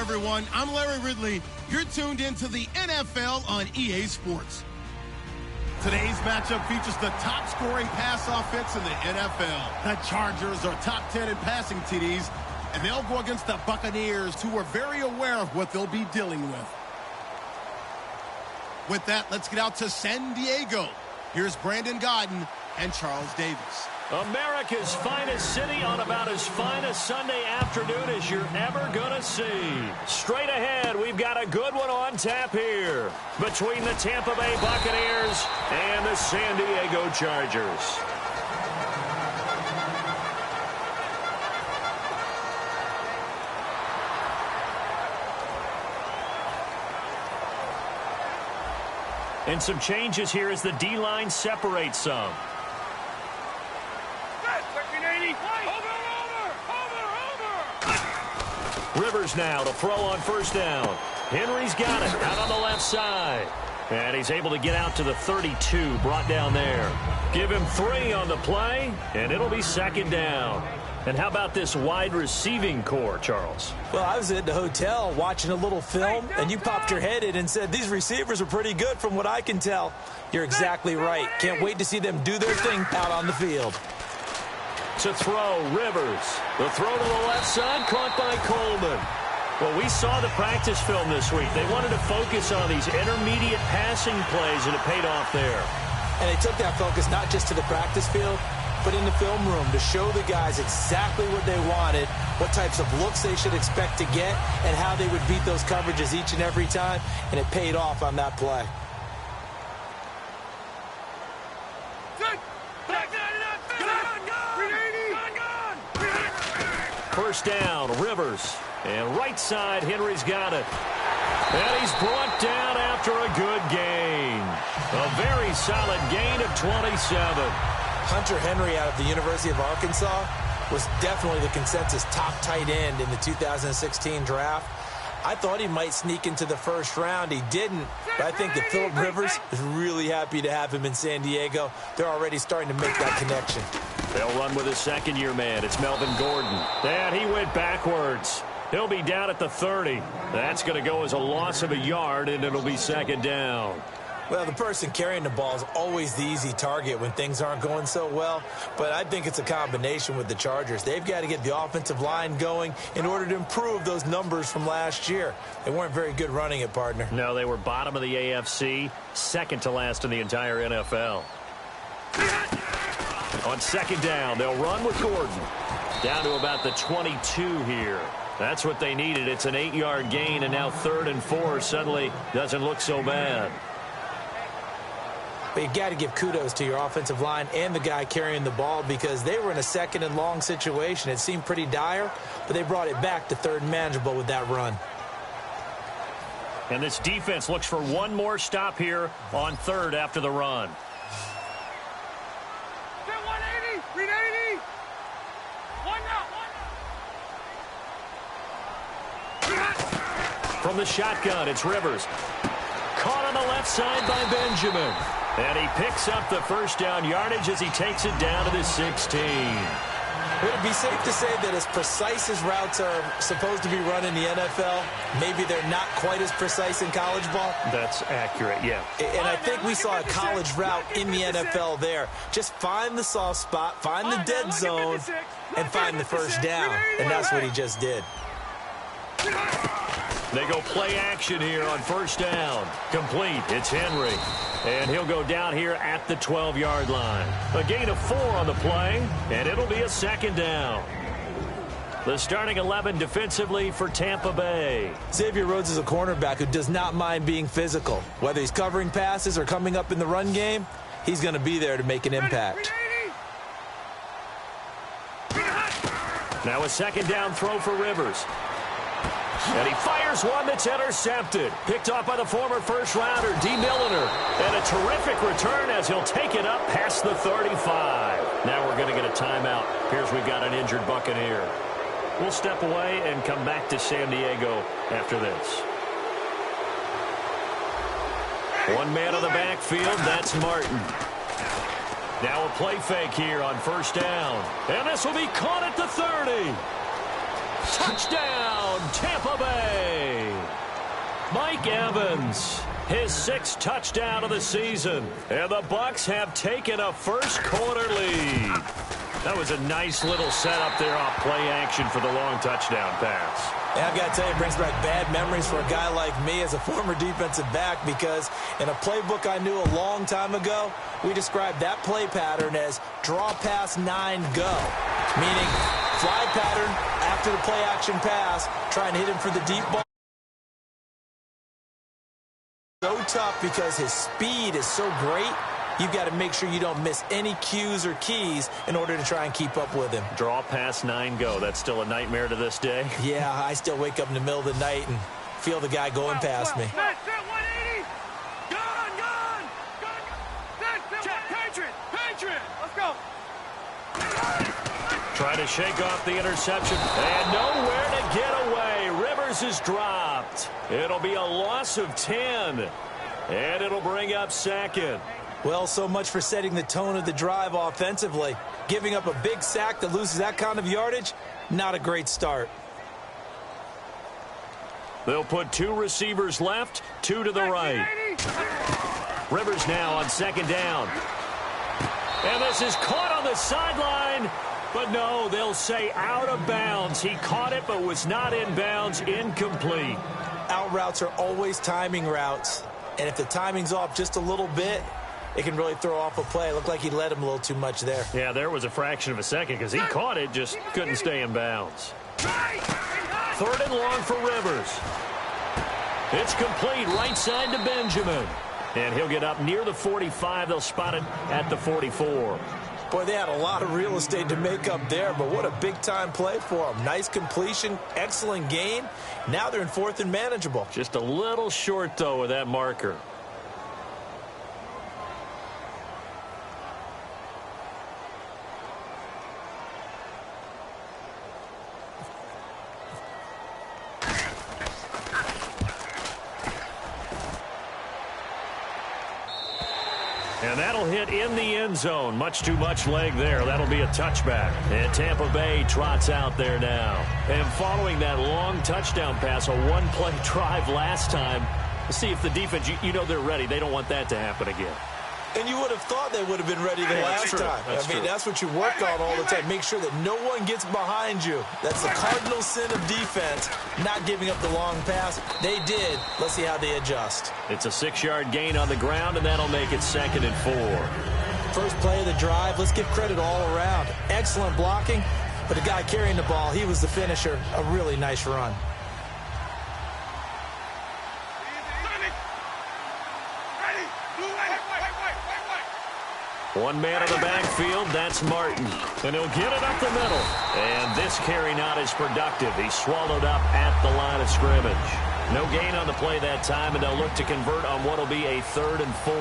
everyone. I'm Larry Ridley. You're tuned into the NFL on EA Sports. Today's matchup features the top-scoring pass offense in the NFL. The Chargers are top 10 in passing TDs, and they'll go against the Buccaneers, who are very aware of what they'll be dealing with. With that, let's get out to San Diego. Here's Brandon Godden and Charles Davis. America's finest city on about as fine a Sunday afternoon as you're ever going to see. Straight ahead, we've got a good one on tap here between the Tampa Bay Buccaneers and the San Diego Chargers. And some changes here as the D-line separates some. Rivers now to throw on first down. Henry's got it out on the left side. And he's able to get out to the 32, brought down there. Give him 3 on the play, and it'll be second down. And how about this wide receiving core, Charles? Well, I was at the hotel watching a little film, and you popped your head in and said, these receivers are pretty good from what I can tell. You're exactly right. Can't wait to see them do their thing out on the field. To throw, Rivers. The throw to the left side, caught by Coleman. Well, we saw the practice film this week. They wanted to focus on these intermediate passing plays, and it paid off there. And they took that focus not just to the practice field, but in the film room to show the guys exactly what they wanted, what types of looks they should expect to get, and how they would beat those coverages each and every time, and it paid off on that play. First down, Rivers. And right side, Henry's got it. And he's brought down after a good gain. A very solid gain of 27. Hunter Henry out of the University of Arkansas was definitely the consensus top tight end in the 2016 draft. I thought he might sneak into the first round. He didn't, but I think that Phillip Rivers is really happy to have him in San Diego. They're already starting to make that connection. They'll run with a second-year man. It's Melvin Gordon. And he went backwards. He'll be down at the 30. That's going to go as a loss of a yard, and it'll be second down. Well, the person carrying the ball is always the easy target when things aren't going so well, but I think it's a combination with the Chargers. They've got to get the offensive line going in order to improve those numbers from last year. They weren't very good running it, partner. No, they were bottom of the AFC, second to last in the entire NFL. On second down, they'll run with Gordon. Down to about the 22 here. That's what they needed. It's an 8-yard gain, and now 3rd and 4 suddenly doesn't look so bad. But you got to give kudos to your offensive line and the guy carrying the ball because they were in a second and long situation. It seemed pretty dire, but they brought it back to 3rd and manageable with that run. And this defense looks for one more stop here on 3rd after the run. Get 180, 380. One out. From the shotgun, it's Rivers. Caught on the left side by Benjamin. And he picks up the first down yardage as he takes it down to the 16. Would it be safe to say that as precise as routes are supposed to be run in the NFL, maybe they're not quite as precise in college ball? That's accurate, yeah. And I think we saw a college route in the NFL there. Just find the soft spot, find the dead zone, and find the first down. And that's what he just did. They go play action here on first down. Complete. It's Henry. And he'll go down here at the 12-yard line. A gain of 4 on the play, and it'll be a second down. The starting 11 defensively for Tampa Bay. Xavier Rhodes is a cornerback who does not mind being physical. Whether he's covering passes or coming up in the run game, he's going to be there to make an impact. Now a second down throw for Rivers. And he fires one that's intercepted. Picked off by the former first-rounder, D. Milliner. And a terrific return as he'll take it up past the 35. Now we're going to get a timeout. Here's we've got an injured Buccaneer. We'll step away and come back to San Diego after this. One man on the backfield, that's Martin. Now a play fake here on first down. And this will be caught at the 30. Touchdown, Tampa Bay. Mike Evans, his 6th touchdown of the season. And the Bucs have taken a first-quarter lead. That was a nice little setup there off play action for the long touchdown pass. And I've got to tell you, it brings back bad memories for a guy like me as a former defensive back, because in a playbook I knew a long time ago, we described that play pattern as draw pass 9 go, meaning fly pattern after the play action pass, try and hit him for the deep ball. So tough because his speed is so great. You've got to make sure you don't miss any cues or keys in order to try and keep up with him. Draw pass 9 go. That's still a nightmare to this day. Yeah, I still wake up in the middle of the night and feel the guy going past me. Set 180. Gone. Set 180. Patriot. Let's go. Try to shake off the interception. And nowhere to get away. Rivers is dropped. It'll be a loss of 10. And it'll bring up 2nd. Well, so much for setting the tone of the drive offensively. Giving up a big sack that loses that kind of yardage, not a great start. They'll put 2 receivers left, 2 to the right. Rivers now on 2nd down. And this is caught on the sideline. But no, they'll say out of bounds. He caught it but was not in bounds. Incomplete. Out routes are always timing routes. And if the timing's off just a little bit, it can really throw off a play. It looked like he let him a little too much there. Yeah, there was a fraction of a second because he caught it, just couldn't stay in bounds. 3rd and long for Rivers. It's complete right side to Benjamin. And he'll get up near the 45. They'll spot it at the 44. Boy, they had a lot of real estate to make up there, but what a big-time play for them. Nice completion, excellent gain. Now they're in 4th and manageable. Just a little short, though, with that marker. And that'll hit in the end zone. Much too much leg there. That'll be a touchback. And Tampa Bay trots out there now. And following that long touchdown pass, a one-play drive last time, see if the defense, you know they're ready. They don't want that to happen again. And you would have thought they would have been ready the last time. That's what you work on all the time. Make sure that no one gets behind you. That's the cardinal sin of defense, not giving up the long pass. They did. Let's see how they adjust. It's a 6-yard gain on the ground, and that'll make it 2nd and 4. First play of the drive. Let's give credit all around. Excellent blocking, but the guy carrying the ball, he was the finisher. A really nice run. One man in the backfield, that's Martin. And he'll get it up the middle. And this carry not as productive. He's swallowed up at the line of scrimmage. No gain on the play that time, and they'll look to convert on what will be a 3rd and 4.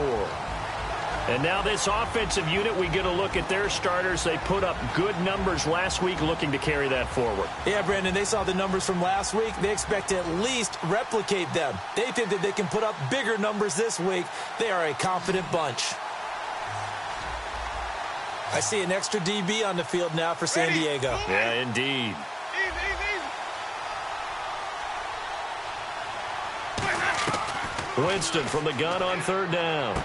And now this offensive unit, we get a look at their starters. They put up good numbers last week, looking to carry that forward. Yeah, Brandon, they saw the numbers from last week. They expect to at least replicate them. They think that they can put up bigger numbers this week. They are a confident bunch. I see an extra DB on the field now for San Diego. Yeah, indeed. Winston from the gun on 3rd down.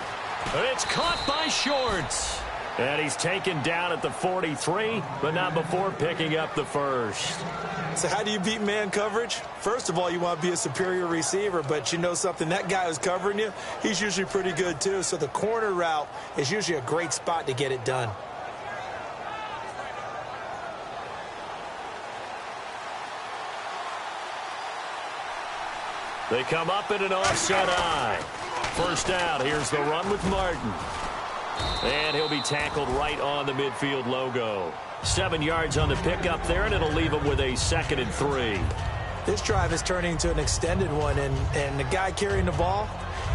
And it's caught by Shorts. And he's taken down at the 43, but not before picking up the 1st. So how do you beat man coverage? First of all, you want to be a superior receiver, but you know something, that guy who's covering you, he's usually pretty good too. So the corner route is usually a great spot to get it done. They come up in an offset eye. First out, here's the run with Martin. And he'll be tackled right on the midfield logo. 7 yards on the pickup there, and it'll leave him with a 2nd and 3. This drive is turning into an extended one, and the guy carrying the ball,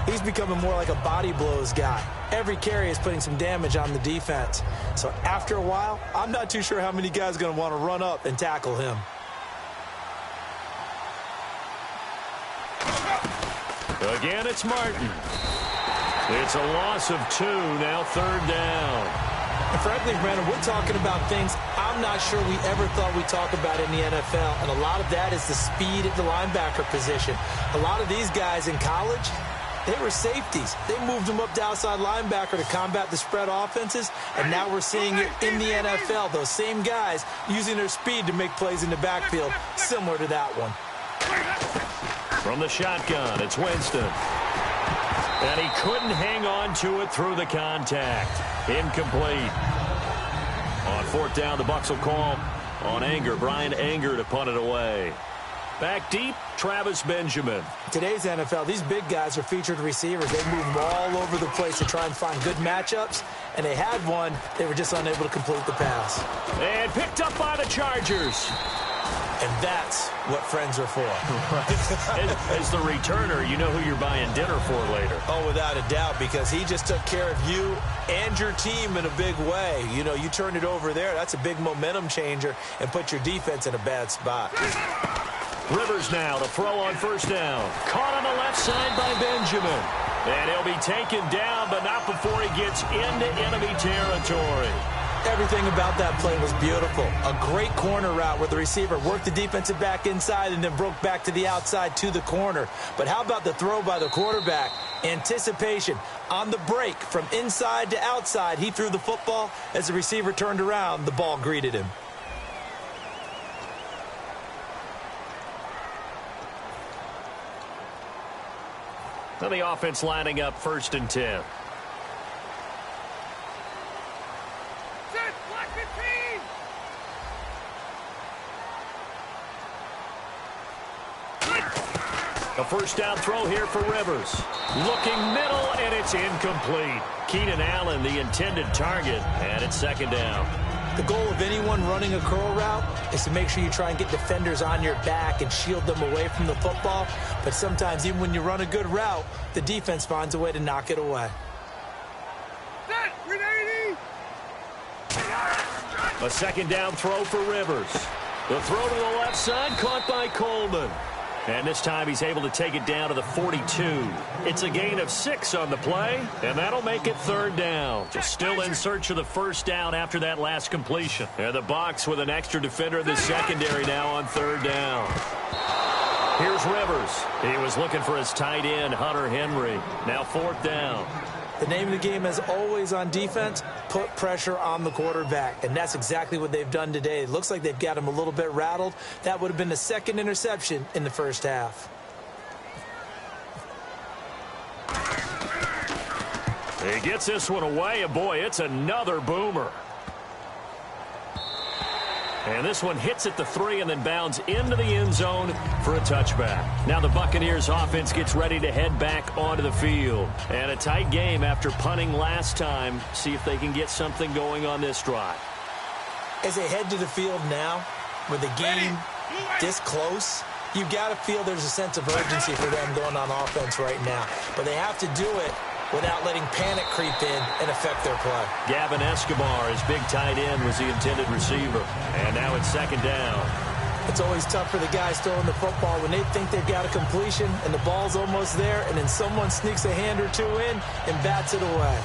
he's becoming more like a body blows guy. Every carry is putting some damage on the defense. So after a while, I'm not too sure how many guys are going to want to run up and tackle him. Again, it's Martin. It's a loss of 2, now 3rd down. And frankly, Brandon, we're talking about things I'm not sure we ever thought we'd talk about in the NFL. And a lot of that is the speed at the linebacker position. A lot of these guys in college, they were safeties. They moved them up to outside linebacker to combat the spread offenses. And now we're seeing it in the NFL. Those same guys using their speed to make plays in the backfield, similar to that one. From the shotgun, it's Winston. And he couldn't hang on to it through the contact. Incomplete. On fourth down, the Bucs will call on Anger. Brian Anger to punt it away. Back deep, Travis Benjamin. Today's NFL, these big guys are featured receivers. They move all over the place to try and find good matchups. And they had one. They were just unable to complete the pass. And picked up by the Chargers. And that's what friends are for. As the returner, you know who you're buying dinner for later. Oh, without a doubt, because he just took care of you and your team in a big way. You know, you turned it over there. That's a big momentum changer and put your defense in a bad spot. Rivers now to throw on first down. Caught on the left side by Benjamin. And he'll be taken down, but not before he gets into enemy territory. Everything about that play was beautiful. A great corner route where the receiver worked the defensive back inside and then broke back to the outside to the corner. But how about the throw by the quarterback? Anticipation on the break from inside to outside. He threw the football. As the receiver turned around, the ball greeted him. Now the offense lining up 1st and 10. A first down throw here for Rivers. Looking middle, and it's incomplete. Keenan Allen, the intended target, and it's 2nd down. The goal of anyone running a curl route is to make sure you try and get defenders on your back and shield them away from the football. But sometimes, even when you run a good route, the defense finds a way to knock it away. A 2nd down throw for Rivers. The throw to the left side, caught by Coleman. And this time he's able to take it down to the 42. It's a gain of 6 on the play, and that'll make it 3rd down. Just still in search of the first down after that last completion. And the Bucs with an extra defender in the secondary now on 3rd down. Here's Rivers. He was looking for his tight end, Hunter Henry. Now 4th down. The name of the game, as always on defense, put pressure on the quarterback. And that's exactly what they've done today. It looks like they've got him a little bit rattled. That would have been the 2nd interception in the first half. He gets this one away, and boy, it's another boomer. And this one hits at the 3 and then bounds into the end zone for a touchback. Now the Buccaneers offense gets ready to head back onto the field. And a tight game after punting last time. See if they can get something going on this drive. As they head to the field now, with the game this close, you've got to feel there's a sense of urgency for them going on offense right now. But they have to do it without letting panic creep in and affect their play. Gavin Escobar, his big tight end, was the intended receiver. And now it's 2nd down. It's always tough for the guys throwing the football when they think they've got a completion and the ball's almost there, and then someone sneaks a hand or two in and bats it away.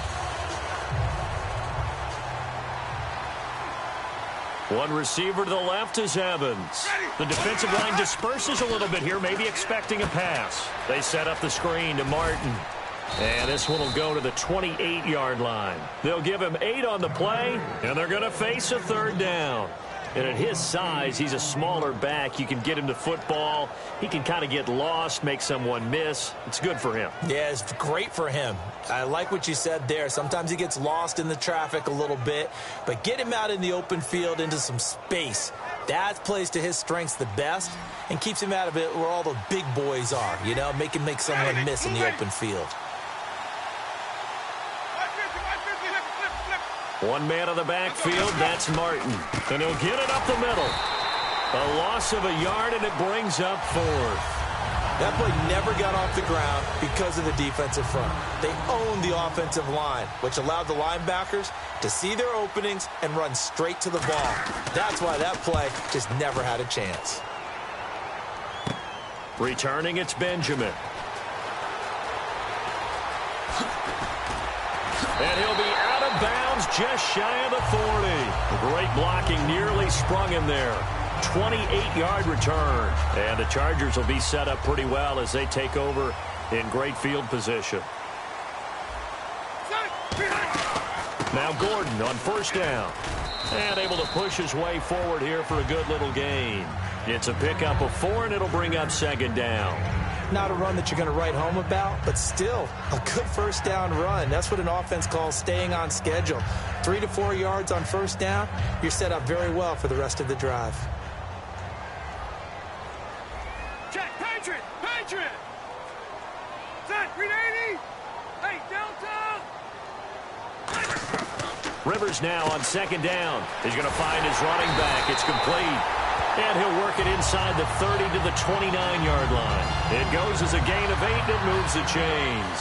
One receiver to the left is Evans. The defensive line disperses a little bit here, maybe expecting a pass. They set up the screen to Martin. And this one will go to the 28-yard line. They'll give him 8 on the play, and they're going to face a 3rd down. And at his size, he's a smaller back. You can get him to football. He can kind of get lost, make someone miss. It's good for him. Yeah, it's great for him. I like what you said there. Sometimes he gets lost in the traffic a little bit, but get him out in the open field into some space. That plays to his strengths the best and keeps him out of it where all the big boys are, you know, make someone miss in the open field. One man of the backfield, that's Martin. And he'll get it up the middle. A loss of a yard, and it brings up 4th. That play never got off the ground because of the defensive front. They owned the offensive line, which allowed the linebackers to see their openings and run straight to the ball. That's why that play just never had a chance. Returning, it's Benjamin. And he'll be out of bounds downs just shy of the 40. Great blocking, nearly sprung him there. 28-yard return. And the Chargers will be set up pretty well as they take over in great field position. Now Gordon on first down. And able to push his way forward here for a good little gain. It's a pickup of 4, and it'll bring up second down. Not a run that you're going to write home about, but still a good first down run. That's what an offense calls staying on schedule. 3 to 4 yards on first down, you're set up very well for the rest of the drive. Check, Patriot! Patriot! Set, 380! Hey, downtown! Rivers now on second down. He's going to find his running back. It's complete. And he'll work it inside the 30 to the 29-yard line. It goes as a gain of 8, and it moves the chains.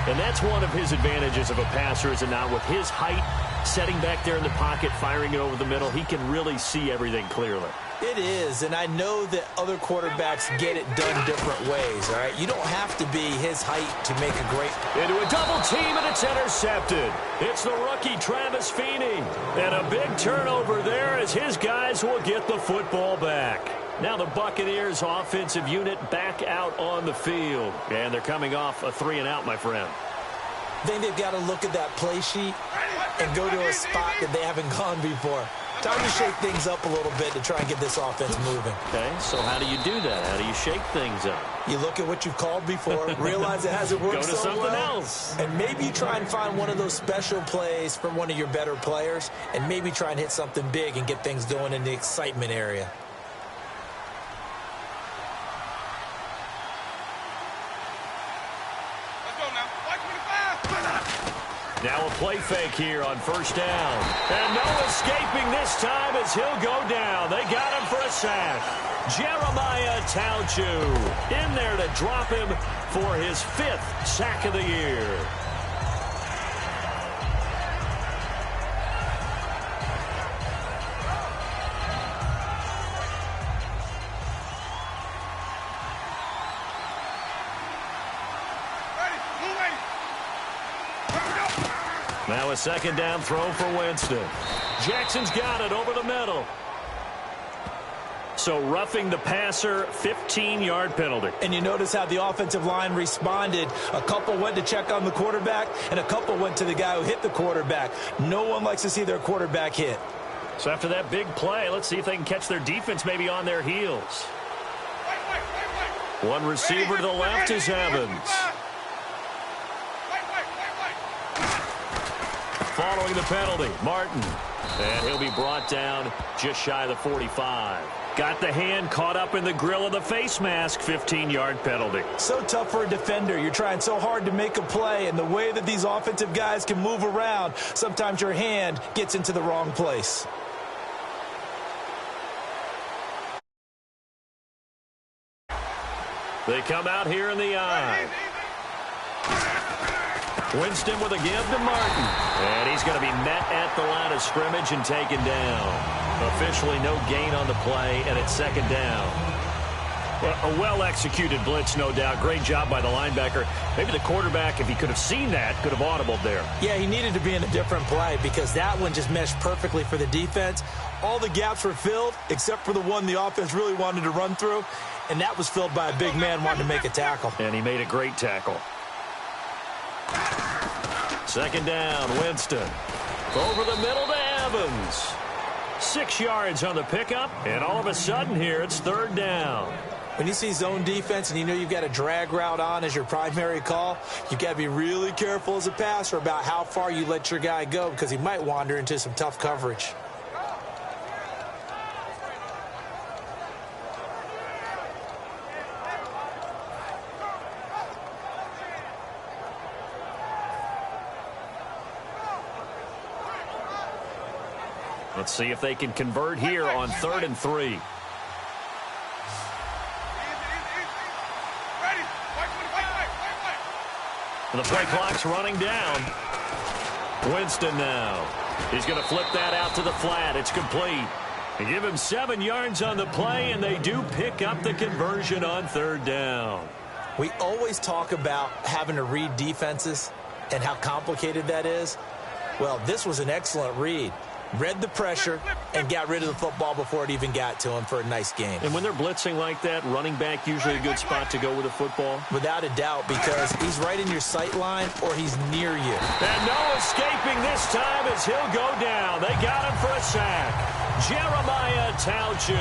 And that's one of his advantages of a passer, is it not? With his height, setting back there in the pocket, firing it over the middle, he can really see everything clearly. It is, and I know that other quarterbacks get it done different ways, all right? You don't have to be his height to make a great... Into a double team, and it's intercepted. It's the rookie, Travis Feeney. And a big turnover there as his guys will get the football back. Now the Buccaneers offensive unit back out on the field. And they're coming off a 3-and-out, my friend. I think they've got to look at that play sheet and go to a spot that they haven't gone before. Time to shake things up a little bit to try and get this offense moving. Okay, so how do you do that? How do you shake things up? You look at what you've called before, realize it hasn't worked so well. Go to something else. And maybe you try and find one of those special plays from one of your better players, and maybe try and hit something big and get things going in the excitement area. Now a play fake here on first down. And no escaping this time as he'll go down. They got him for a sack. Jeremiah Tauchu in there to drop him for his 5th sack of the year. Now a second down throw for Winston. Jackson's got it over the middle. So roughing the passer, 15-yard penalty. And you notice how the offensive line responded. A couple went to check on the quarterback, and a couple went to the guy who hit the quarterback. No one likes to see their quarterback hit. So after that big play, let's see if they can catch their defense maybe on their heels. One receiver to the left is Evans. Following the penalty, Martin. And he'll be brought down just shy of the 45. Got the hand caught up in the grill of the face mask, 15-yard penalty. So tough for a defender. You're trying so hard to make a play, and the way that these offensive guys can move around, sometimes your hand gets into the wrong place. They come out here in the eye. Winston with a give to Martin. And he's going to be met at the line of scrimmage and taken down. Officially no gain on the play, and it's second down. Well, a well-executed blitz, no doubt. Great job by the linebacker. Maybe the quarterback, if he could have seen that, could have audibled there. Yeah, he needed to be in a different play because that one just meshed perfectly for the defense. All the gaps were filled except for the one the offense really wanted to run through, and that was filled by a big man wanting to make a tackle. And he made a great tackle. Second down, Winston. Over the middle to Evans. 6 yards on the pickup, and all of a sudden here, it's third down. When you see zone defense and you know you've got a drag route on as your primary call, you've got to be really careful as a passer about how far you let your guy go because he might wander into some tough coverage. Let's see if they can convert here on 3rd and 3. The play clock's running down. Winston now. He's going to flip that out to the flat. It's complete. They give him 7 yards on the play, and they do pick up the conversion on 3rd down. We always talk about having to read defenses and how complicated that is. Well, this was an excellent read. Read the pressure and got rid of the football before it even got to him for a nice gain. And when they're blitzing like that, running back usually a good spot to go with the football? Without a doubt, because he's right in your sight line or he's near you. And no escaping this time as he'll go down. They got him for a sack. Jeremiah Tauchu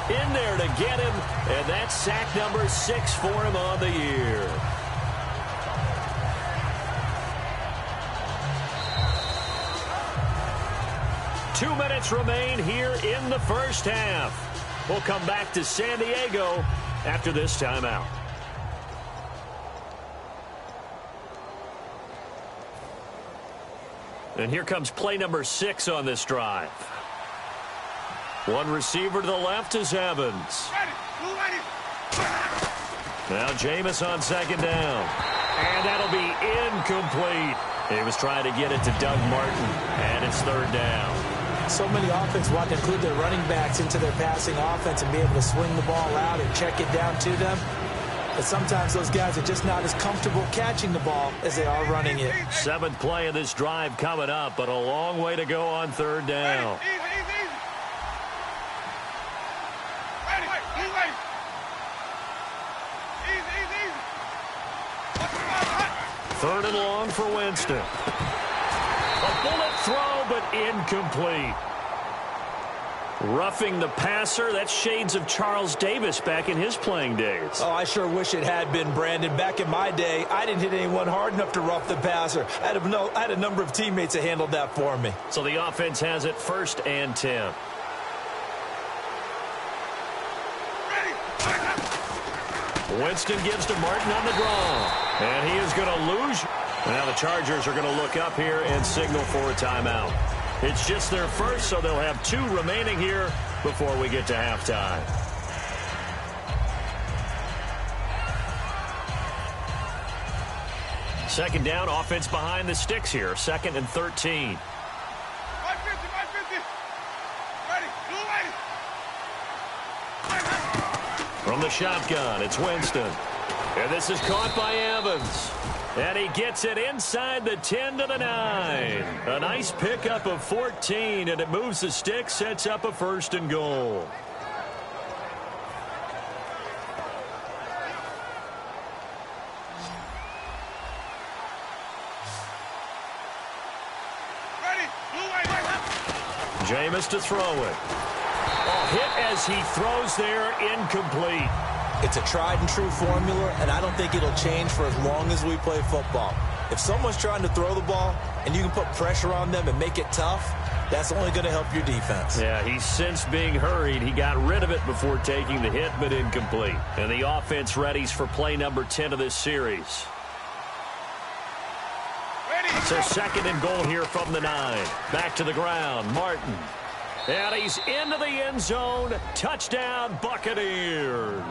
in there to get him, and that's sack number 6 for him on the year. Two minutes remain here in the first half. We'll come back to San Diego after this timeout. And here comes play number 6 on this drive. One receiver to the left is Evans. Now Jameis on second down. And that'll be incomplete. He was trying to get it to Doug Martin, and it's third down. So many offenses want to include their running backs into their passing offense and be able to swing the ball out and check it down to them. But sometimes those guys are just not as comfortable catching the ball as they are running it. 7th play of this drive coming up, but a long way to go on third down. Third and long for Winston. A bullet throw, but incomplete. Roughing the passer, that's shades of Charles Davis back in his playing days. Oh, I sure wish it had been, Brandon. Back in my day, I didn't hit anyone hard enough to rough the passer. I had a number of teammates that handled that for me. So the offense has it 1st and 10. Winston gives to Martin on the draw. And he is going to lose. Now the Chargers are going to look up here and signal for a timeout. It's just their first, so they'll have 2 remaining here before we get to halftime. Second down, offense behind the sticks here. 2nd and 13. From the shotgun, it's Winston. And this is caught by Evans. And he gets it inside the 10 to the 9. A nice pickup of 14, and it moves the stick, sets up a 1st and goal. Jameis to throw it. Hit as he throws there, incomplete. It's a tried and true formula, and I don't think it'll change for as long as we play football. If someone's trying to throw the ball and you can put pressure on them and make it tough, that's only going to help your defense. Yeah, he's since being hurried. He got rid of it before taking the hit, but incomplete. And the offense readies for play number 10 of this series. It's their 2nd and goal here from the 9. Back to the ground, Martin. And he's into the end zone. Touchdown, Buccaneers.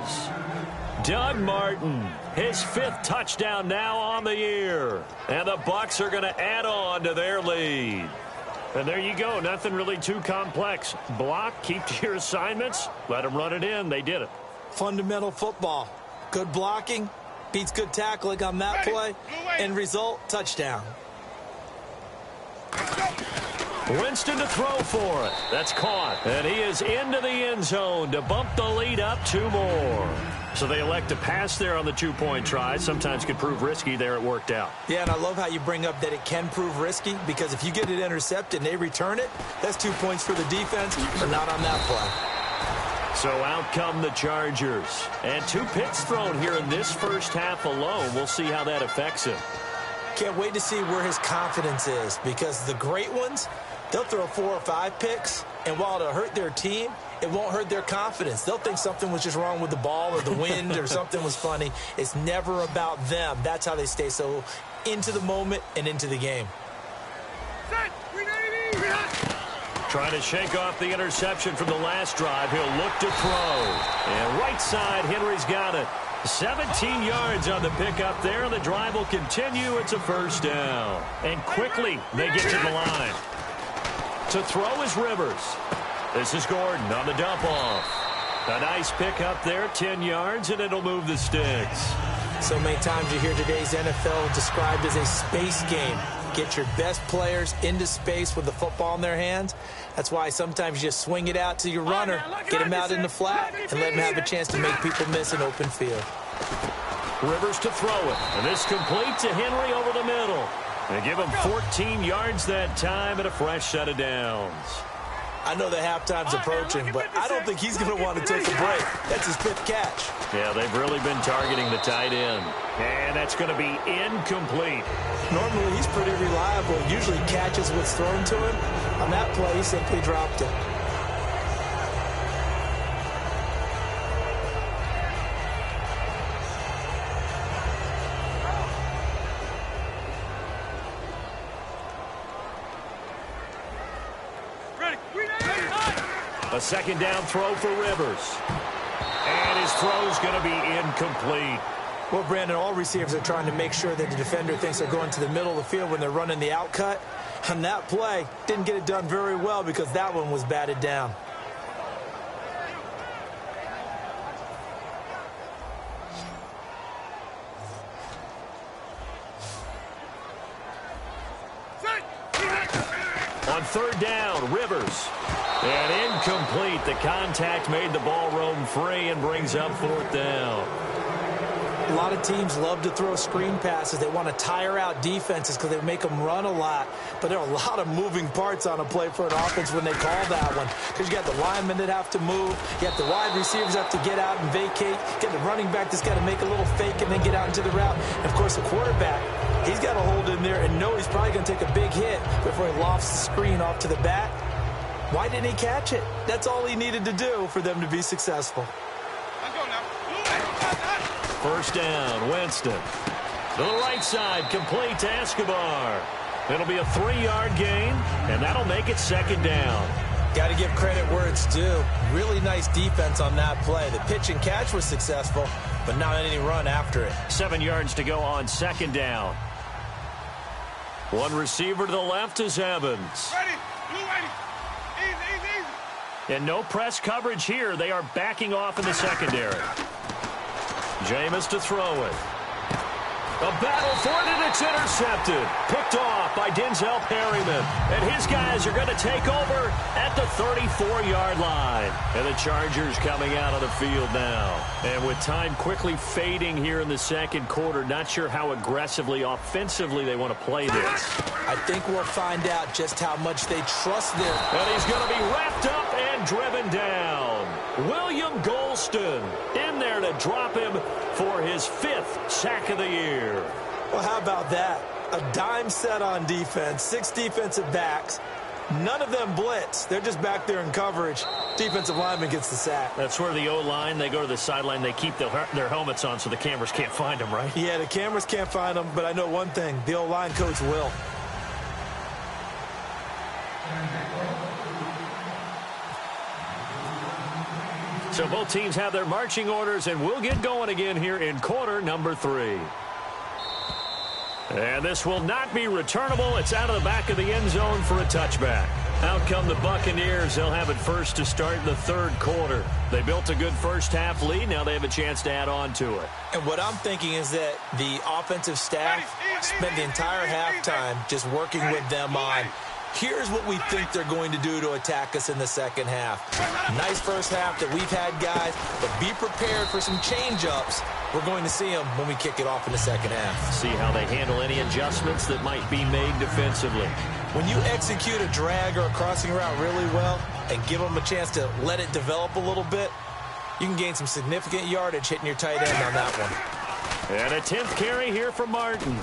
Doug Martin, his 5th touchdown now on the year. And the Bucs are going to add on to their lead. And there you go. Nothing really too complex. Block, keep to your assignments, let them run it in. They did it. Fundamental football. Good blocking beats good tackling on that play. End result, touchdown. Winston to throw for it. That's caught. And he is into the end zone to bump the lead up 2 more. So they elect to pass there on the 2-point try. Sometimes could prove risky. There it worked out. Yeah, and I love how you bring up that it can prove risky, because if you get it intercepted and they return it, that's 2 points for the defense, but not on that play. So out come the Chargers. And 2 picks thrown here in this first half alone. We'll see how that affects him. Can't wait to see where his confidence is, because the great ones, they'll throw 4 or 5 picks, and while it'll hurt their team, it won't hurt their confidence. They'll think something was just wrong with the ball or the wind or something was funny. It's never about them. That's how they stay so into the moment and into the game. Trying to shake off the interception from the last drive. He'll look to throw. And right side, Henry's got it. 17 yards on the pickup there. The drive will continue. It's a 1st down. And quickly, they get to the line. To throw is Rivers. This is Gordon on the dump off. A nice pickup there, 10 yards, and it'll move the sticks. So many times you hear today's NFL described as a space game. get your best players into space with the football in their hands. That's why sometimes you just swing it out to your runner, get him out in the flat, and let him have a chance to make people miss an open field. Rivers to throw it, and this complete to Henry over the middle. They give him 14 yards that time and a fresh set of downs. I know the halftime's approaching, but I don't think he's going to want to take a break. That's his 5th catch. Yeah, they've really been targeting the tight end. And that's going to be incomplete. Normally, he's pretty reliable. Usually catches what's thrown to him. On that play, he simply dropped it. A second down throw for Rivers. And his throw's going to be incomplete. Well, Brandon, all receivers are trying to make sure that the defender thinks they're going to the middle of the field when they're running the out cut. On that play, didn't get it done very well because that one was batted down. On third down, Rivers. And incomplete. The contact made the ball roam free and brings up 4th down. A lot of teams love to throw screen passes. They want to tire out defenses because they make them run a lot. But there are a lot of moving parts on a play for an offense when they call that one. Because you got the linemen that have to move. You got the wide receivers that have to get out and vacate. You got the running back that's got to make a little fake and then get out into the route. And, of course, the quarterback, he's got to hold in there and know he's probably going to take a big hit before he lofts the screen off to the back. Why didn't he catch it? That's all he needed to do for them to be successful. First down, Winston. To the right side, complete to Escobar. It'll be a 3-yard gain, and that'll make it second down. Got to give credit where it's due. Really nice defense on that play. The pitch and catch was successful, but not any run after it. 7 yards to go on second down. One receiver to the left is Evans. And no press coverage here. They are backing off in the secondary. Jameis to throw it. A battle for it, and it's intercepted. Picked off by Denzel Perryman. And his guys are going to take over at the 34-yard line. And the Chargers coming out of the field now. And with time quickly fading here in the second quarter, not sure how aggressively, offensively they want to play this. I think we'll find out just how much they trust them. And he's going to be wrapped up and driven down. William Golston in there to drop him for his 5th sack of the year. Well, how about that? A dime set on defense, 6 defensive backs. None of them blitz. They're just back there in coverage. Defensive lineman gets the sack. That's where the O-line, they go to the sideline, they keep their helmets on so the cameras can't find them, right? Yeah, the cameras can't find them, but I know one thing. The O-line coach will. So both teams have their marching orders, and we'll get going again here in quarter number 3. And this will not be returnable. It's out of the back of the end zone for a touchback. Out come the Buccaneers. They'll have it first to start the third quarter. They built a good first-half lead. Now they have a chance to add on to it. And what I'm thinking is that the offensive staff spent the entire halftime just working with them on, here's what we think they're going to do to attack us in the second half. Nice first half that we've had, guys, but be prepared for some change-ups. We're going to see them when we kick it off in the second half. See how they handle any adjustments that might be made defensively. When you execute a drag or a crossing route really well and give them a chance to let it develop a little bit, you can gain some significant yardage hitting your tight end on that one. And a 10th carry here for Martin.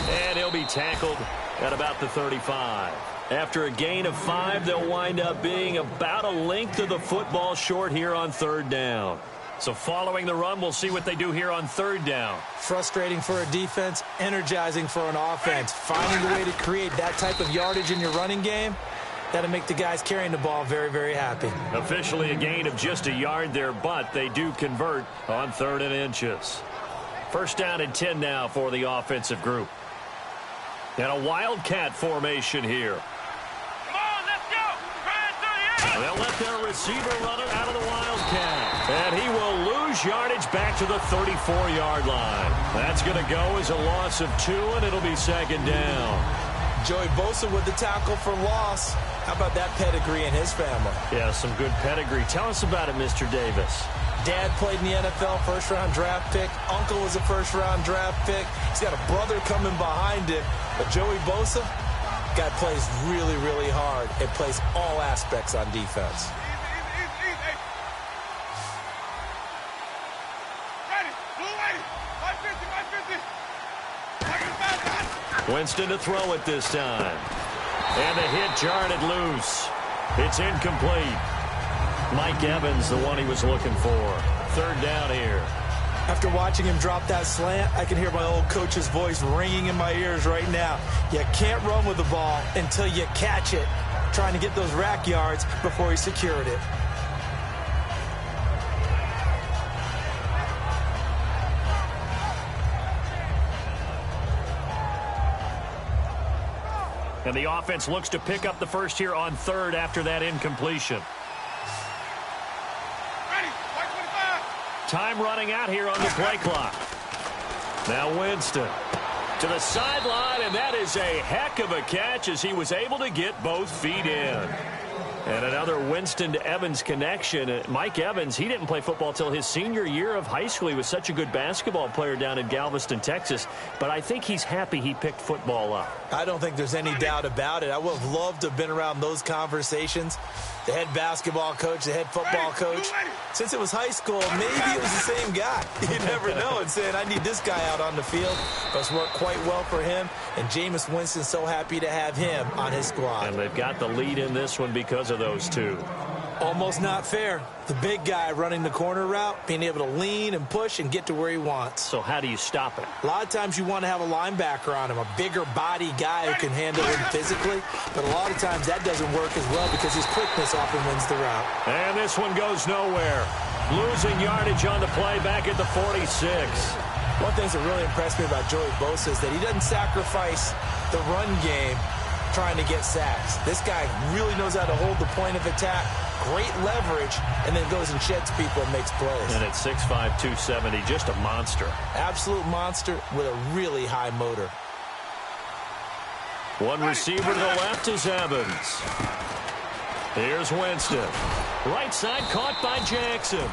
And he'll be tackled at about the 35. After a gain of 5, they'll wind up being about a length of the football short here on third down. So following the run, we'll see what they do here on third down. Frustrating for a defense, energizing for an offense. Finding a way to create that type of yardage in your running game, that'll make the guys carrying the ball very, very happy. Officially a gain of just a yard there, but they do convert on 3rd and inches. First down and 10 now for the offensive group. And a wildcat formation here. They'll let their receiver run it out of the wildcat. And he will lose yardage back to the 34-yard line. That's going to go as a loss of 2, and it'll be second down. Joey Bosa with the tackle for loss. How about that pedigree in his family? Yeah, some good pedigree. Tell us about it, Mr. Davis. Dad played in the NFL, first-round draft pick. Uncle was a first-round draft pick. He's got a brother coming behind him. But Joey Bosa, guy plays really, really hard and plays all aspects on defense. Winston to throw it this time. And the hit jarred loose. It's incomplete. Mike Evans, the one he was looking for. Third down here. After watching him drop that slant, I can hear my old coach's voice ringing in my ears right now. You can't run with the ball until you catch it. Trying to get those rack yards before he secured it. And the offense looks to pick up the first here on third after that incompletion. Ready, 525. Time running out here on the play clock. Now Winston to the sideline, and that is a heck of a catch as he was able to get both feet in. And another Winston to Evans connection. Mike Evans, he didn't play football till his senior year of high school. He was such a good basketball player down in Galveston, Texas. But I think he's happy he picked football up. I don't think there's any doubt about it. I would have loved to have been around those conversations. The head basketball coach, the head football coach. Since it was high school, maybe it was the same guy. You never know. And saying, I need this guy out on the field. But it's worked quite well for him. And Jameis Winston's so happy to have him on his squad. And they've got the lead in this one because of those two. Almost not fair. The big guy running the corner route, being able to lean and push and get to where he wants. So how do you stop it? A lot of times you want to have a linebacker on him, a bigger body guy who can handle him physically. But a lot of times that doesn't work as well because his quickness often wins the route. And this one goes nowhere. Losing yardage on the play back at the 46. One thing that really impressed me about Joey Bosa is that he doesn't sacrifice the run game trying to get sacks. This guy really knows how to hold the point of attack, great leverage, and then goes and sheds people and makes plays. And at 6'5", 270, just a monster. Absolute monster with a really high motor. One receiver to the left is Evans. Here's Winston. Right side caught by Jackson.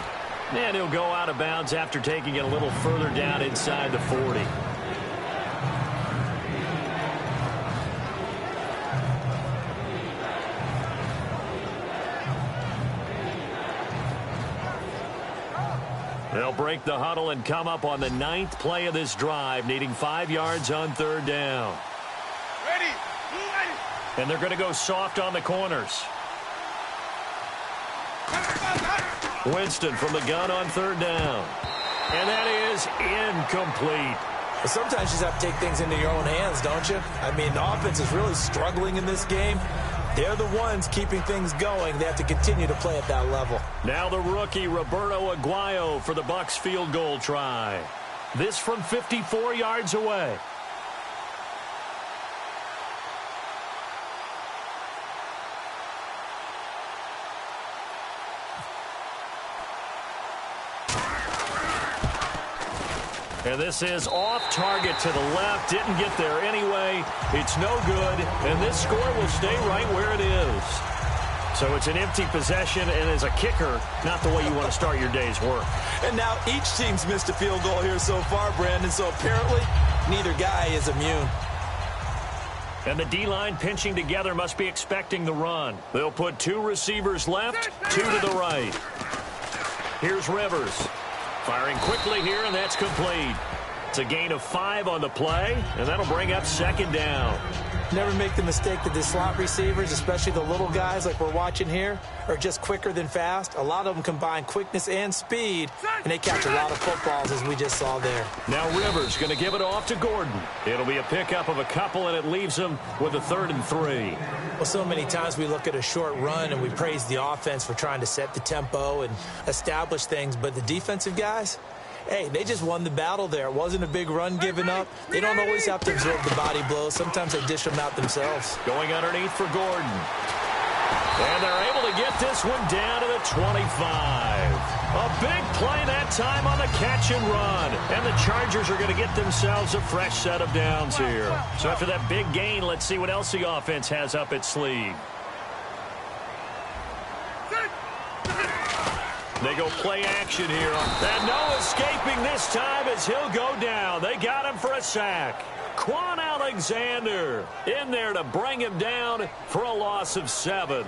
And he'll go out of bounds after taking it a little further down inside the 40. They'll break the huddle and come up on the 9th play of this drive, needing 5 yards on third down. Ready, and they're going to go soft on the corners. Winston from the gun on third down. And that is incomplete. But sometimes you just have to take things into your own hands, don't you? I mean, the offense is really struggling in this game. They're the ones keeping things going. They have to continue to play at that level. Now the rookie, Roberto Aguayo, for the Bucs field goal try. This from 54 yards away. And this is off target to the left. Didn't get there anyway. It's no good. And this score will stay right where it is. So it's an empty possession, and as a kicker, not the way you want to start your day's work. And now each team's missed a field goal here so far, Brandon. So apparently, neither guy is immune. And the D-line pinching together must be expecting the run. They'll put 2 receivers left, 2 to the right. Here's Rivers. Firing quickly here, and that's complete. It's a gain of 5 on the play, and that'll bring up second down. Never make the mistake that the slot receivers, especially the little guys like we're watching here, are just quicker than fast. A lot of them combine quickness and speed, and they catch a lot of footballs, as we just saw there. Now Rivers going to give it off to Gordon. It'll be a pickup of a couple, and it leaves them with a 3rd and 3. Well, so many times we look at a short run and we praise the offense for trying to set the tempo and establish things, but the defensive guys, hey, they just won the battle there. It wasn't a big run given up. They don't always have to absorb the body blows. Sometimes they dish them out themselves. Going underneath for Gordon. And they're able to get this one down to the 25. A big play that time on the catch and run. And the Chargers are going to get themselves a fresh set of downs here. So after that big gain, let's see what else the offense has up its sleeve. They go play action here. And no escaping this time as he'll go down. They got him for a sack. Quan Alexander in there to bring him down for a loss of 7.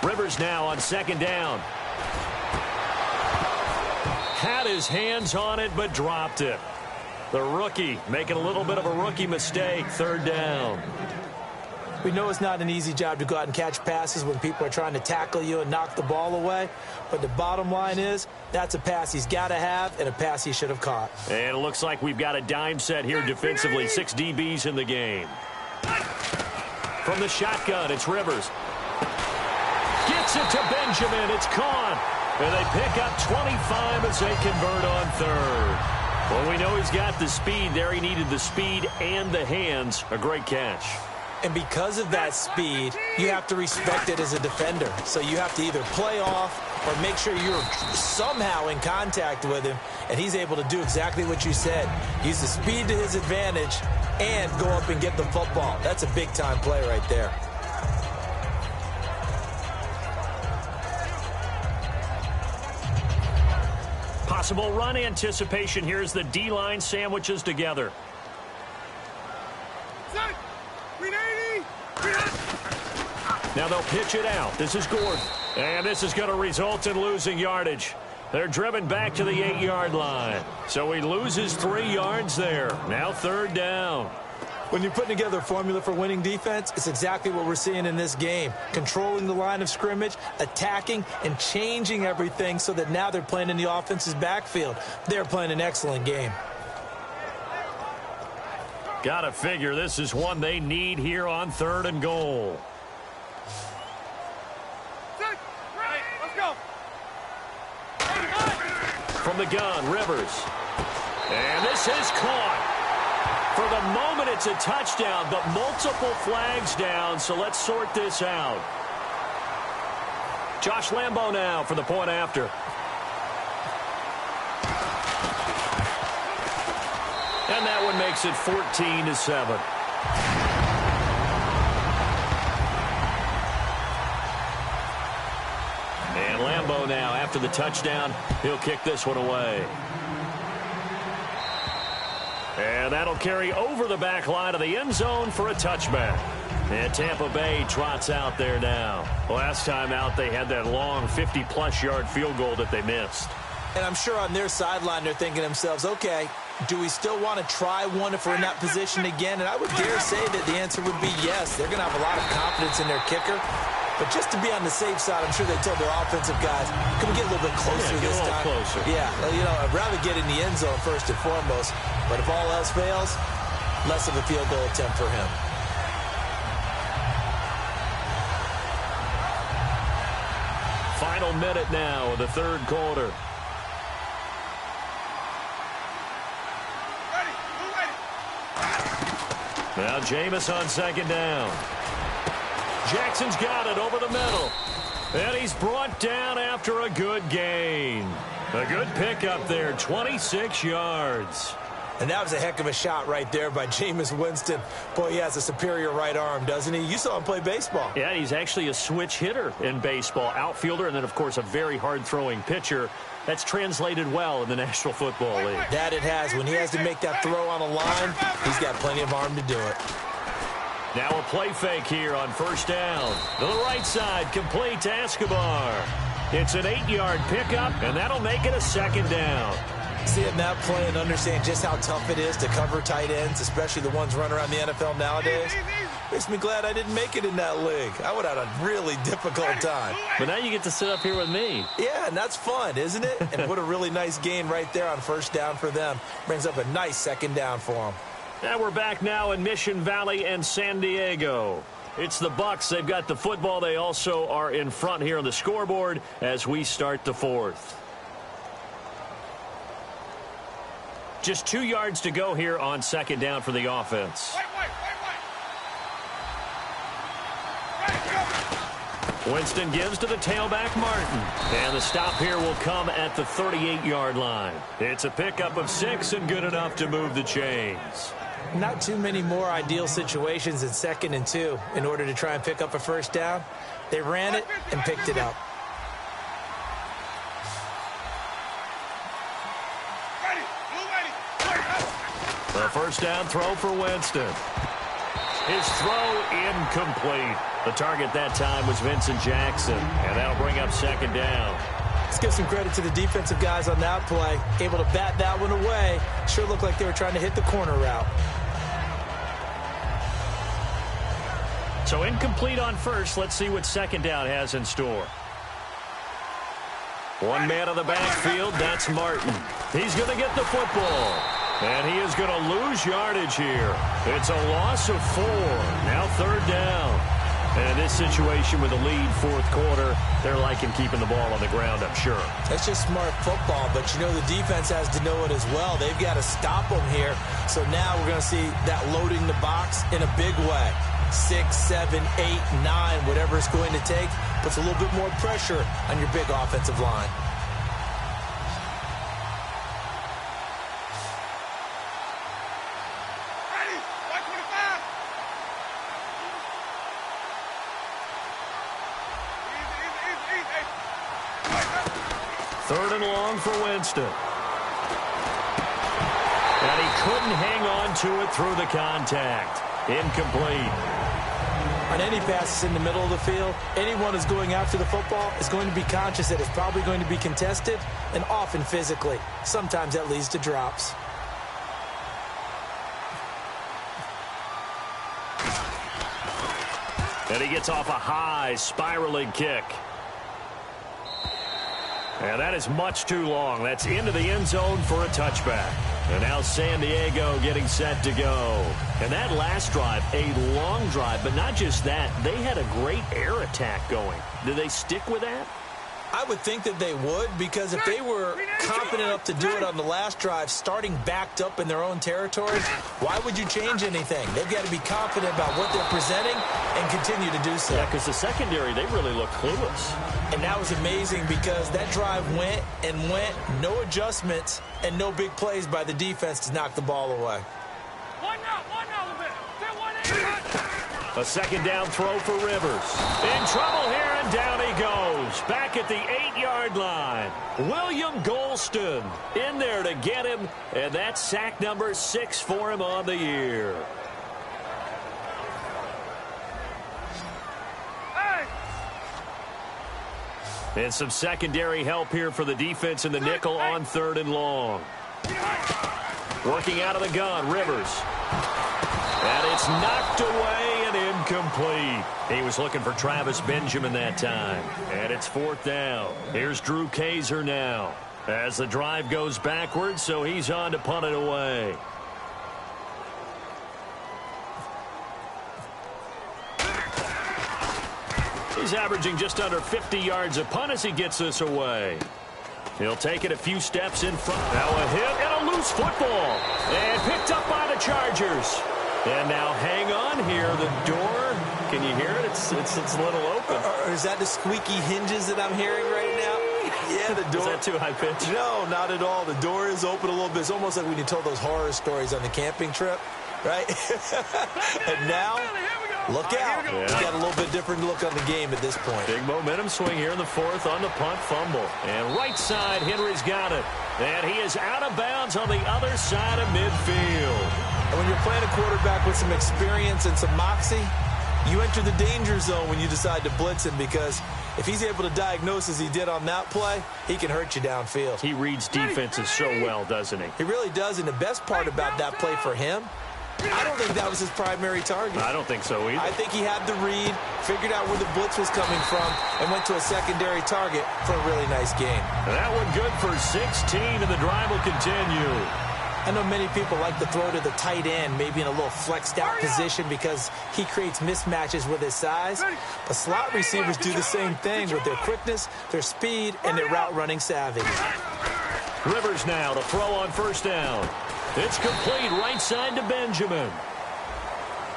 Rivers now on second down. Had his hands on it, but dropped it. The rookie making a little bit of a rookie mistake. Third down. We know it's not an easy job to go out and catch passes when people are trying to tackle you and knock the ball away. But the bottom line is, that's a pass he's got to have and a pass he should have caught. And it looks like we've got a dime set here defensively. 6 DBs in the game. From the shotgun, it's Rivers. Gets it to Benjamin. It's caught. And they pick up 25 as they convert on third. Well, we know he's got the speed there. He needed the speed and the hands. A great catch. And because of that speed, you have to respect it as a defender. So you have to either play off or make sure you're somehow in contact with him. And he's able to do exactly what you said. Use the speed to his advantage and go up and get the football. That's a big-time play right there. Possible run anticipation. Here's the D-line sandwiches together. Now they'll pitch it out. This is Gordon. And this is going to result in losing yardage. They're driven back to the 8-yard line. So he loses 3 yards there. Now third down. When you're putting together a formula for winning defense, it's exactly what we're seeing in this game. Controlling the line of scrimmage, attacking, and changing everything so that now they're playing in the offense's backfield. They're playing an excellent game. Gotta figure this is one they need here on 3rd and goal. Let's go. From the gun, Rivers. And this is caught. For the moment, it's a touchdown, but multiple flags down, so let's sort this out. Josh Lambo now for the point after. And that one makes it 14-7. And Lambo now, after the touchdown, he'll kick this one away. And that'll carry over the back line of the end zone for a touchback. And Tampa Bay trots out there now. Last time out, they had that long 50-plus yard field goal that they missed. And I'm sure on their sideline, they're thinking to themselves, okay, do we still want to try one if we're in that position again? And I would dare say that the answer would be yes. They're going to have a lot of confidence in their kicker. But just to be on the safe side, I'm sure they told their offensive guys, can we get a little bit closer this time? Closer. Yeah, you know, I'd rather get in the end zone first and foremost. But if all else fails, less of a field goal attempt for him. Final minute now of the 3rd quarter. Now Jameis on 2nd down. Jackson's got it over the middle. And he's brought down after a good gain. A good pickup there, 26 yards. And that was a heck of a shot right there by Jameis Winston. Boy, he has a superior right arm, doesn't he? You saw him play baseball. Yeah, he's actually a switch hitter in baseball. Outfielder and then, of course, a very hard-throwing pitcher. That's translated well in the National Football League. That it has. When he has to make that throw on a line, he's got plenty of arm to do it. Now a play fake here on 1st down. To the right side, complete to Escobar. It's an 8-yard pickup, and that'll make it a 2nd down. Seeing that play and understand just how tough it is to cover tight ends, especially the ones running around the NFL nowadays, makes me glad I didn't make it in that league. I would have had a really difficult time. But now you get to sit up here with me. Yeah, and that's fun, isn't it? And what a really nice gain right there on 1st down for them. Brings up a nice 2nd down for them. And we're back now in Mission Valley and San Diego. It's the Bucs. They've got the football. They also are in front here on the scoreboard as we start the 4th. Just 2 yards to go here on second down for the offense. Winston gives to the tailback, Martin. And the stop here will come at the 38-yard line. It's a pickup of 6 and good enough to move the chains. Not too many more ideal situations in 2nd and 2 in order to try and pick up a first down. They ran it and picked it up. The first down throw for Winston. His throw incomplete. The target that time was Vincent Jackson, and that'll bring up second down. Let's give some credit to the defensive guys on that play. Able to bat that one away. Sure looked like they were trying to hit the corner route. So incomplete on first. Let's see what second down has in store. One man on the backfield, that's Martin. He's going to get the football. And he is going to lose yardage here. It's a loss of 4. Now third down. And in this situation with the lead fourth quarter, they're liking keeping the ball on the ground, I'm sure. That's just smart football, but you know the defense has to know it as well. They've got to stop them here. So now we're going to see that loading the box in a big way. 6, 7, 8, 9, whatever it's going to take, puts a little bit more pressure on your big offensive line. Third and long for Winston. And he couldn't hang on to it through the contact. Incomplete. On any passes in the middle of the field, anyone who's going after the football is going to be conscious that it's probably going to be contested, and often physically. Sometimes that leads to drops. And he gets off a high, spiraling kick. And that is much too long. That's into the end zone for a touchback. And now San Diego getting set to go. And that last drive, a long drive, but not just that. They had a great air attack going. Do they stick with that? I would think that they would, because if they were confident enough to do it on the last drive, starting backed up in their own territory, why would you change anything? They've got to be confident about what they're presenting and continue to do so. Yeah, because the secondary, they really look clueless. And that was amazing because that drive went and went, no adjustments, and no big plays by the defense to knock the ball away. One now a little bit. A second down throw for Rivers. In trouble here, and down he goes. Back at the 8-yard line. William Golston in there to get him, and that's sack number 6 for him on the year. And some secondary help here for the defense in the nickel on third and long. Working out of the gun, Rivers. And it's knocked away and incomplete. He was looking for Travis Benjamin that time. And it's fourth down. Here's Drew Kaiser now as the drive goes backwards, so he's on to punt it away. He's averaging just under 50 yards a punt as he gets this away. He'll take it a few steps in front. Now a hit and a loose football. And picked up by the Chargers. And now hang on here. The door, can you hear it? It's a little open. Is that the squeaky hinges that I'm hearing right now? Yeah, the door. Is that too high pitch? No, not at all. The door is open a little bit. It's almost like when you told those horror stories on the camping trip, right? And now, look out. Yeah. We got a little bit different look on the game at this point. Big momentum swing here in the fourth on the punt fumble. And right side, Henry's got it. And he is out of bounds on the other side of midfield. And when you're playing a quarterback with some experience and some moxie, you enter the danger zone when you decide to blitz him, because if he's able to diagnose as he did on that play, he can hurt you downfield. He reads defenses so well, doesn't he? He really does, and the best part about that play for him, I don't think that was his primary target. I don't think so either. I think he had the read, figured out where the blitz was coming from, and went to a secondary target for a really nice game. And that one good for 16, and the drive will continue. I know many people like to throw to the tight end, maybe in a little flexed out position because he creates mismatches with his size. But slot receivers do the same thing with their quickness, their speed, and their route running savvy. Rivers now to throw on first down. It's complete right side to Benjamin.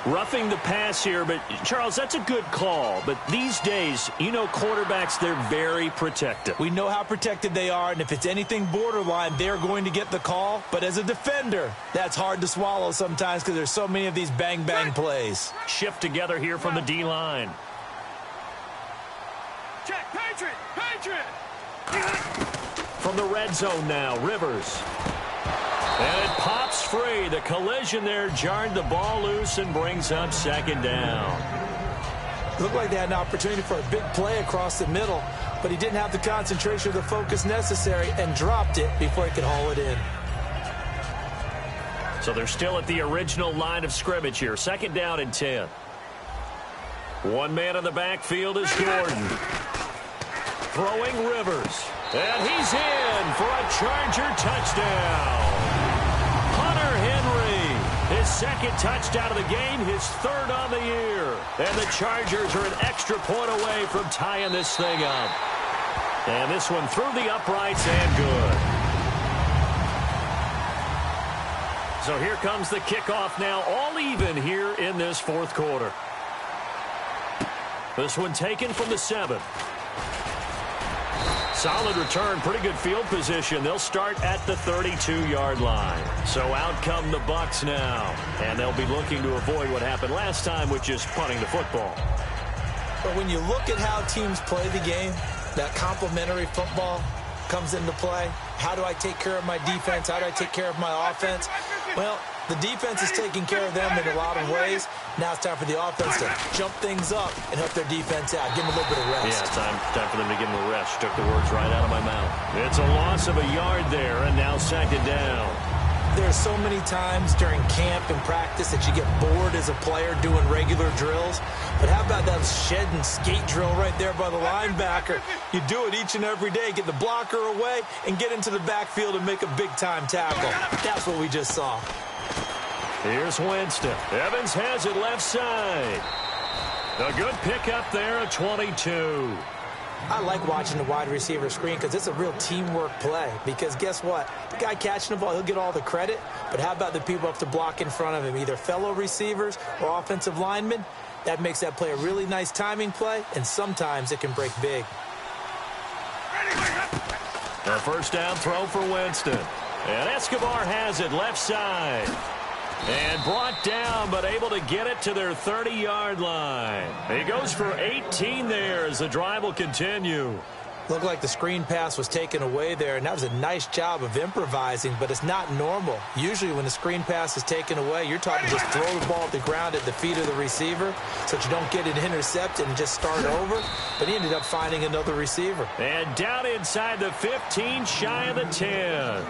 Roughing the pass here, but Charles, that's a good call. But these days, you know, quarterbacks, they're very protective. We know how protected they are, and if it's anything borderline, they're going to get the call. But as a defender, that's hard to swallow sometimes because there's so many of these bang-bang plays. Shift together here from the D-line. Check, Patriot, Patriot. From the red zone now, Rivers. And it pops free. The collision there jarred the ball loose and brings up second down. Looked like they had an opportunity for a big play across the middle, but he didn't have the concentration or the focus necessary and dropped it before he could haul it in. So they're still at the original line of scrimmage here. Second down and 10. One man in the backfield is Gordon. Throwing Rivers. And he's in for a Charger touchdown. Hunter Henry, his second touchdown of the game, his third on the year. And the Chargers are an extra point away from tying this thing up. And this one through the uprights and good. So here comes the kickoff now, all even here in this fourth quarter. This one taken from the 7. Solid return, pretty good field position. They'll start at the 32-yard line. So out come the Bucs now. And they'll be looking to avoid what happened last time, which is punting the football. But when you look at how teams play the game, that complementary football comes into play. How do I take care of my defense? How do I take care of my offense? Well, the defense is taking care of them in a lot of ways. Now it's time for the offense to jump things up and help their defense out. Give them a little bit of rest. Yeah, time for them to give them a rest. Took the words right out of my mouth. It's a loss of a yard there, and now second down. There's so many times during camp and practice that you get bored as a player doing regular drills. But how about that shed and skate drill right there by the linebacker? You do it each and every day. Get the blocker away and get into the backfield and make a big-time tackle. That's what we just saw. Here's Winston. Evans has it left side. A good pickup there at 22. I like watching the wide receiver screen because it's a real teamwork play. Because guess what? The guy catching the ball, he'll get all the credit. But how about the people up to block in front of him, either fellow receivers or offensive linemen? That makes that play a really nice timing play, and sometimes it can break big. A first down throw for Winston. And Escobar has it left side. And brought down, but able to get it to their 30-yard line. He goes for 18 there as the drive will continue. Looked like the screen pass was taken away there, and that was a nice job of improvising, but it's not normal. Usually when the screen pass is taken away, you're taught to just throw the ball at the ground at the feet of the receiver so that you don't get it intercepted and just start over. But he ended up finding another receiver. And down inside the 15, shy of the 10.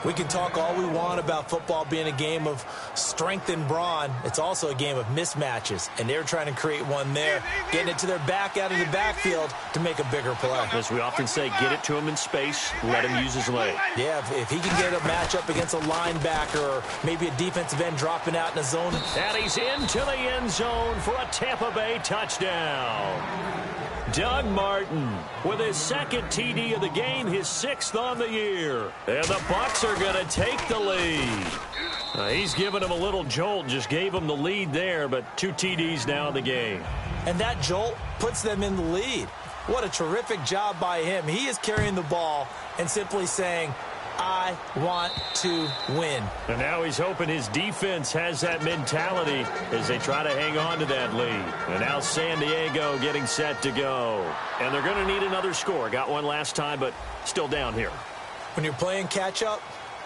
We can talk all we want about football being a game of strength and brawn. It's also a game of mismatches, and they're trying to create one there, getting it to their back out of the backfield to make a bigger play. As we often say, get it to him in space, let him use his leg. Yeah, if he can get a matchup against a linebacker or maybe a defensive end dropping out in a zone. And he's into the end zone for a Tampa Bay touchdown. Doug Martin with his second TD of the game, his 6th on the year. And the Bucs are going to take the lead. He's giving him a little jolt, just gave him the lead there, but 2 TDs now in the game. And that jolt puts them in the lead. What a terrific job by him. He is carrying the ball and simply saying, I want to win. And now he's hoping his defense has that mentality as they try to hang on to that lead. And now San Diego getting set to go. And they're going to need another score. Got one last time, but still down here. When you're playing catch-up,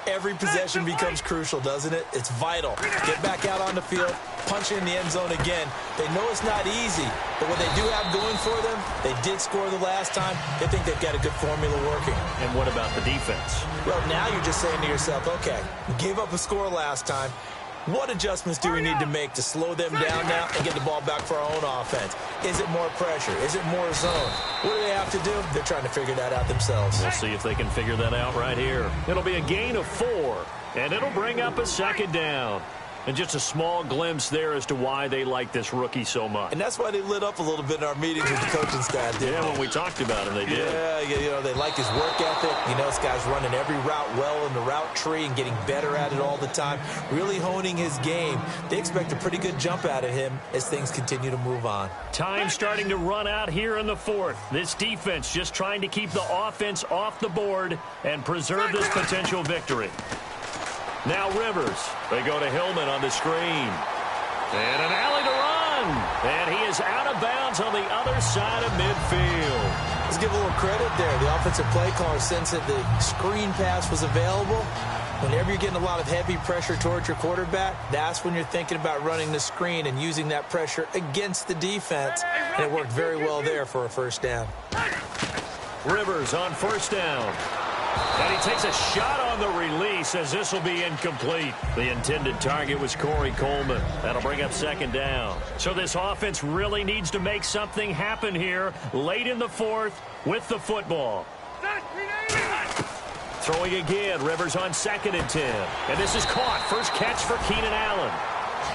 every possession becomes crucial, doesn't it? It's vital. Get back out on the field, punch in the end zone again. They know it's not easy, but what they do have going for them, they did score the last time. They think they've got a good formula working. And what about the defense? Well, now you're just saying to yourself, okay, we gave up a score last time. What adjustments do we need to make to slow them down now and get the ball back for our own offense? Is it more pressure? Is it more zone? What do they have to do? They're trying to figure that out themselves. We'll see if they can figure that out right here. It'll be a gain of 4, and it'll bring up a second down. And just a small glimpse there as to why they like this rookie so much. And that's why they lit up a little bit in our meetings with the coaching staff, didn't they? When we talked about him, they did. Yeah, they like his work ethic. This guy's running every route well in the route tree and getting better at it all the time, really honing his game. They expect a pretty good jump out of him as things continue to move on. Time starting to run out here in the fourth. This defense just trying to keep the offense off the board and preserve this potential victory. Now Rivers. They go to Hillman on the screen. And an alley to run. And he is out of bounds on the other side of midfield. Let's give a little credit there. The offensive play caller sensed that the screen pass was available. Whenever you're getting a lot of heavy pressure towards your quarterback, that's when you're thinking about running the screen and using that pressure against the defense. And it worked very well there for a first down. Rivers on first down. And he takes a shot on the release as this will be incomplete. The intended target was Corey Coleman. That'll bring up second down. So this offense really needs to make something happen here late in the fourth with the football. Throwing again, Rivers on 2nd and 10. And this is caught. First catch for Keenan Allen.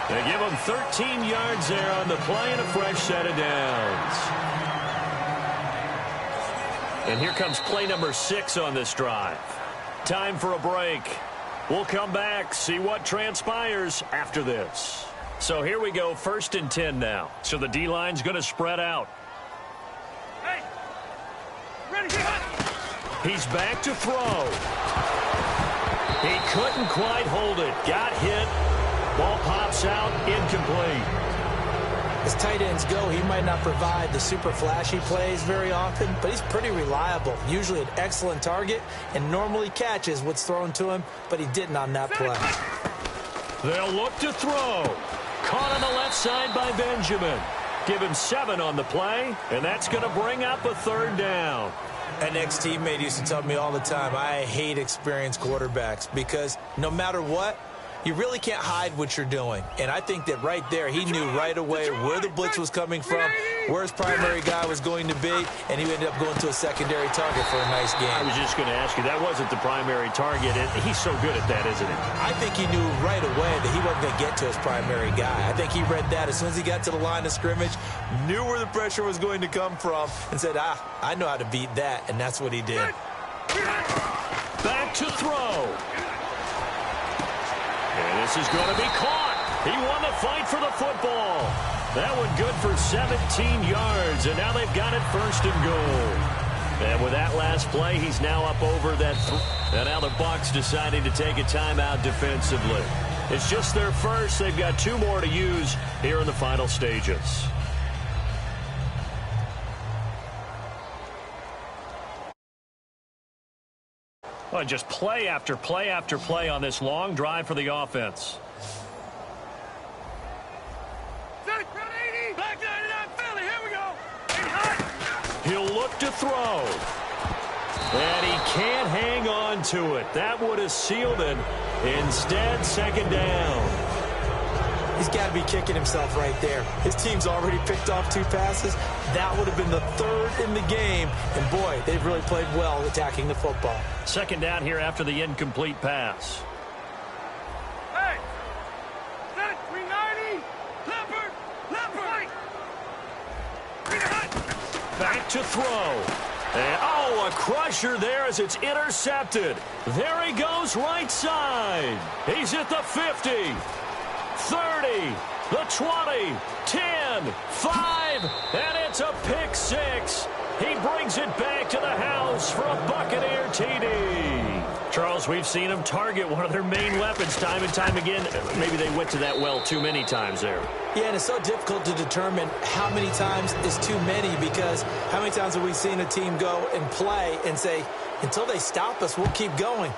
They give him 13 yards there on the play and a fresh set of downs. And here comes play number 6 on this drive. Time for a break. We'll come back, see what transpires after this. So here we go, 1st and 10 now. So the D-line's going to spread out. Hey! Ready, He's back to throw. He couldn't quite hold it. Got hit. Ball pops out, incomplete. As tight ends go, he might not provide the super flashy plays very often, but he's pretty reliable. Usually an excellent target and normally catches what's thrown to him, but he didn't on that play. They'll look to throw. Caught on the left side by Benjamin. Give him 7 on the play, and that's going to bring up a 3rd down. An ex-teammate used to tell me all the time, I hate experienced quarterbacks because no matter what, you really can't hide what you're doing. And I think that right there, he knew right away where the blitz was coming from, where his primary guy was going to be, and he ended up going to a secondary target for a nice game. I was just going to ask you, that wasn't the primary target. He's so good at that, isn't he? I think he knew right away that he wasn't going to get to his primary guy. I think he read that as soon as he got to the line of scrimmage, knew where the pressure was going to come from, and said, I know how to beat that, and that's what he did. Back to throw. And this is going to be caught. He won the fight for the football. That one good for 17 yards, and now they've got it 1st and goal. And with that last play, he's now up over that. And now the Bucs deciding to take a timeout defensively. It's just their first. They've got 2 more to use here in the final stages. Well, just play after play after play on this long drive for the offense. He'll look to throw. And he can't hang on to it. That would have sealed it. Instead, 2nd down. He's got to be kicking himself right there. His team's already picked off 2 passes. That would have been the 3rd in the game. And, boy, they've really played well attacking the football. 2nd down here after the incomplete pass. Hey! Set 390! Leopard! Back to throw. And, a crusher there as it's intercepted. There he goes right side. He's at the 50. 30, the 20, 10, 5, and it's a pick 6. He brings it back to the house for a Buccaneer TD. Charles, we've seen him target one of their main weapons time and time again. Maybe they went to that well too many times there. Yeah, and it's so difficult to determine how many times is too many because how many times have we seen a team go and play and say, until they stop us, we'll keep going.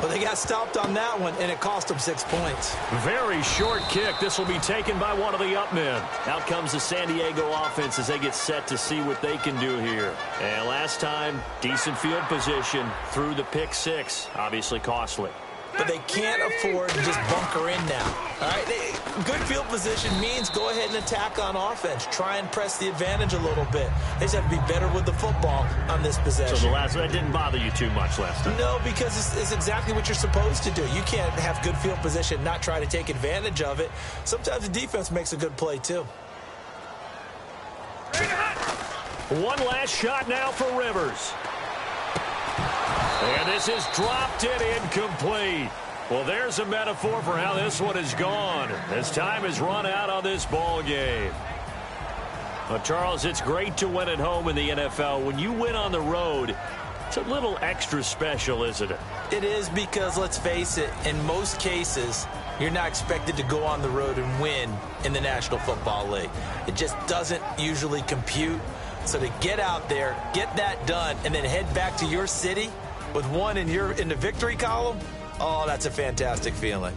But they got stopped on that one, and it cost them 6 points. Very short kick. This will be taken by one of the up men. Out comes the San Diego offense as they get set to see what they can do here. And last time, decent field position through the pick 6. Obviously costly. but they can't afford to just bunker in now. All right, good field position means go ahead and attack on offense. Try and press the advantage a little bit. They just have to be better with the football on this possession. So that didn't bother you too much last time? No, because it's exactly what you're supposed to do. You can't have good field position and not try to take advantage of it. Sometimes the defense makes a good play, too. One last shot now for Rivers. And this is dropped and incomplete. Well, there's a metaphor for how this one is gone. As time has run out on this ball game. Well, Charles, it's great to win at home in the NFL. When you win on the road, it's a little extra special, isn't it? It is, because, let's face it, in most cases, you're not expected to go on the road and win in the National Football League. It just doesn't usually compute. So to get out there, get that done, and then head back to your city with one in the victory column, oh, that's a fantastic feeling.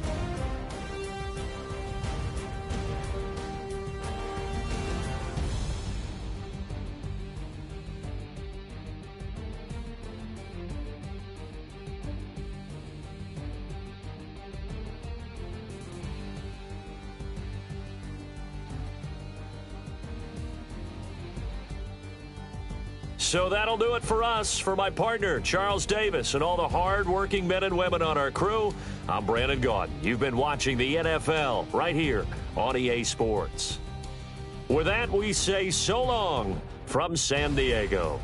So that'll do it for us. For my partner, Charles Davis, and all the hard-working men and women on our crew, I'm Brandon Gaudin. You've been watching the NFL right here on EA Sports. With that, we say so long from San Diego.